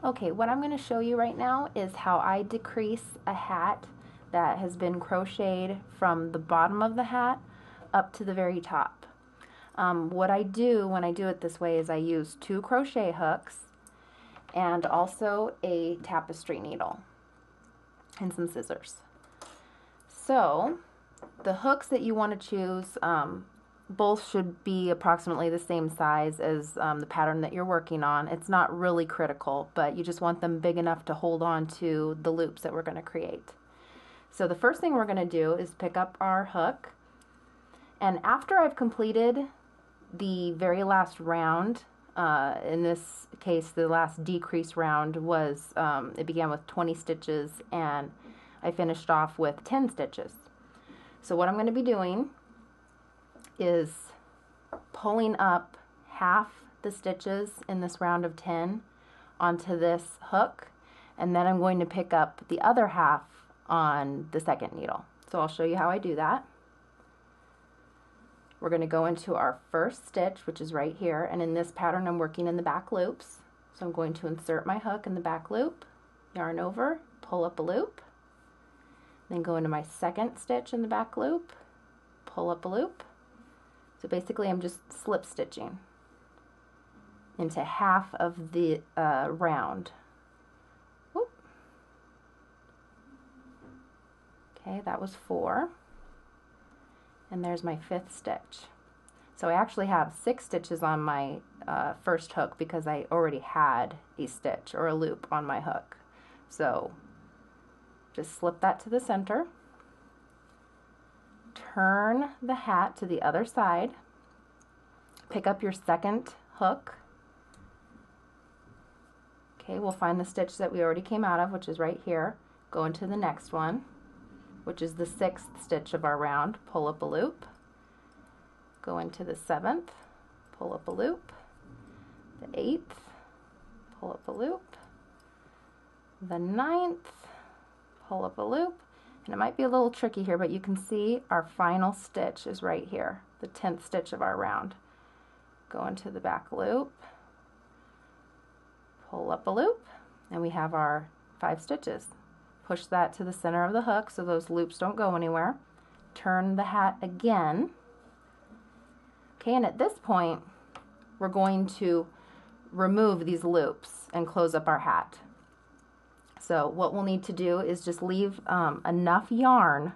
Okay, what I'm going to show you right now is how I decrease a hat that has been crocheted from the bottom of the hat up to the very top. What I do when I do it this way is I use 2 crochet hooks and also a tapestry needle and some scissors. So the hooks that you want to choose, both should be approximately the same size as the pattern that you're working on. It's not really critical, but you just want them big enough to hold on to the loops that we're going to create. So the first thing we're going to do is pick up our hook, and after I've completed the very last round, in this case the last decrease round was, it began with 20 stitches and I finished off with 10 stitches. So what I'm going to be doing is pulling up half the stitches in this round of 10 onto this hook, and then I'm going to pick up the other half on the second needle. So I'll show you how I do that. We're going to go into our first stitch, which is right here, and in this pattern I'm working in the back loops. So I'm going to insert my hook in the back loop, yarn over, pull up a loop, then go into my second stitch in the back loop, pull up a loop. So basically I'm just slip stitching into half of the round. Whoop. Okay, that was 4. And there's my 5th stitch. So I actually have 6 stitches on my first hook because I already had a stitch or a loop on my hook. So just slip that to the center. Turn the hat to the other side, pick up your second hook. Okay, we'll find the stitch that we already came out of, which is right here. Go into the next one, which is the 6th stitch of our round. Pull up a loop. Go into the 7th, pull up a loop. The 8th, pull up a loop. The 9th, pull up a loop. And it might be a little tricky here, but you can see our final stitch is right here, the 10th stitch of our round. Go into the back loop, pull up a loop, and we have our 5 stitches. Push that to the center of the hook so those loops don't go anywhere. Turn the hat again. Okay, and at this point, we're going to remove these loops and close up our hat. So what we'll need to do is just leave enough yarn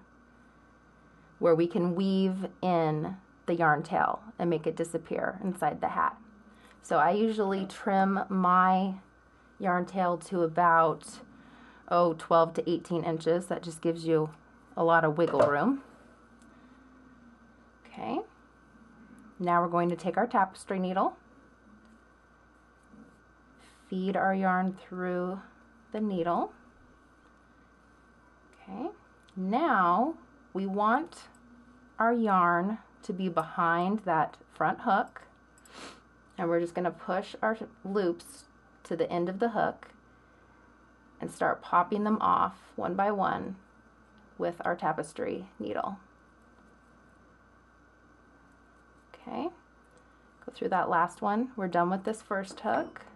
where we can weave in the yarn tail and make it disappear inside the hat. So I usually trim my yarn tail to about 12 to 18 inches. That just gives you a lot of wiggle room. Okay, now we're going to take our tapestry needle, feed our yarn through the needle. Okay, now we want our yarn to be behind that front hook, and we're just going to push our loops to the end of the hook and start popping them off one by one with our tapestry needle. Okay, go through that last one. We're done with this first hook.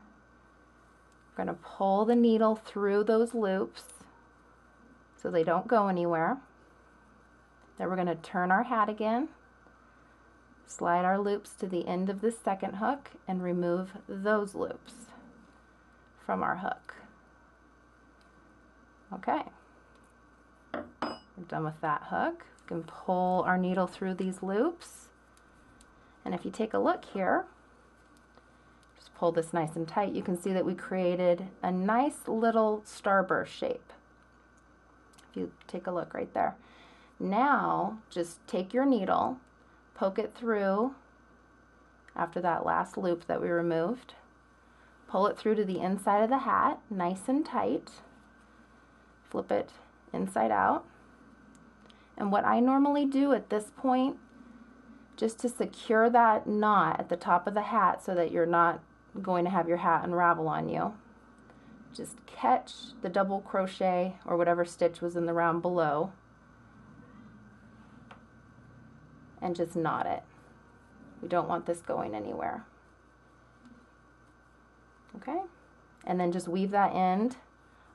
We're going to pull the needle through those loops so they don't go anywhere. Then we're going to turn our hat again, slide our loops to the end of the second hook, and remove those loops from our hook. Okay, we're done with that hook. We can pull our needle through these loops, and if you take a look here, pull this nice and tight, you can see that we created a nice little starburst shape. If you take a look right there. Now just take your needle, poke it through after that last loop that we removed, pull it through to the inside of the hat, nice and tight, flip it inside out. And what I normally do at this point, just to secure that knot at the top of the hat so that you're not going to have your hat unravel on you, just catch the double crochet or whatever stitch was in the round below and just knot it. We don't want this going anywhere. Okay, and then just weave that end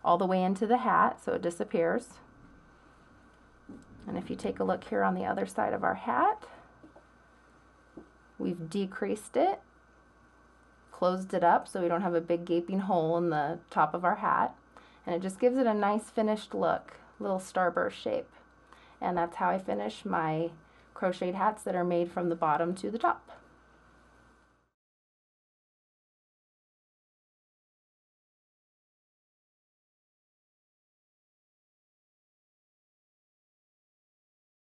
all the way into the hat so it disappears. And if you take a look here on the other side of our hat, we've decreased it, closed it up so we don't have a big gaping hole in the top of our hat, and it just gives it a nice finished look, little starburst shape. And that's how I finish my crocheted hats that are made from the bottom to the top.